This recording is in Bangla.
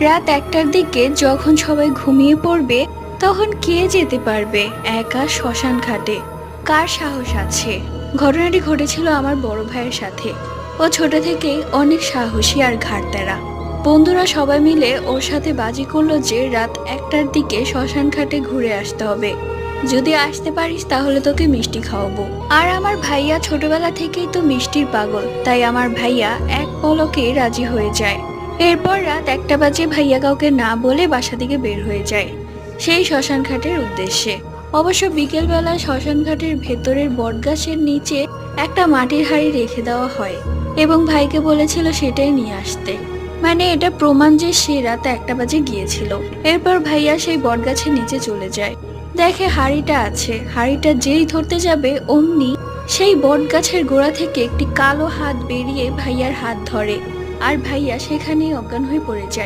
রাত ১টার দিকে যখন সবাই ঘুমিয়ে পড়বে তখন কে যেতে পারবে একা শ্মশান ঘাটে? কার সাহস আছে? ঘটনাটি ঘটেছিল আমার বড় ভাইয়ের সাথে। ও ছোট থেকেই অনেক সাহসী আর ঘাড়ত্যাড়া। বন্ধুরা সবাই মিলে ওর সাথে বাজি করলো যে রাত ১টার দিকে শ্মশান ঘাটে ঘুরে আসতে হবে। যদি আসতে পারিস তাহলে তোকে মিষ্টি খাওয়াবো। আর আমার ভাইয়া ছোটবেলা থেকেই তো মিষ্টির পাগল, তাই আমার ভাইয়া এক পলকে রাজি হয়ে যায়। এরপর রাত ১টা বাজে ভাইয়া কাউকে না বলে বাসা থেকে বের হয়ে যায় সেই শ্মশান ঘাটের উদ্দেশ্যে। অবশ্য বিকেলবেলা শ্মশান ঘাটের ভেতরের বটগাছের নিচে একটা মাটির হাঁড়ি রেখে দেওয়া হয় এবং ভাইকে বলেছিল সেটাই নিয়ে আসতে। মানে এটা প্রমাণ যে সে রাত ১টা বাজে গিয়েছিল। এরপর ভাইয়া সেই বটগাছের নিচে চলে যায়, দেখে হাঁড়িটা আছে। হাঁড়িটা যেই ধরতে যাবে অমনি সেই বটগাছের গোড়া থেকে একটি কালো হাত বেরিয়ে ভাইয়ার হাত ধরে আর ভাইয়া সেখানেই অজ্ঞান হয়ে পড়ে যায়।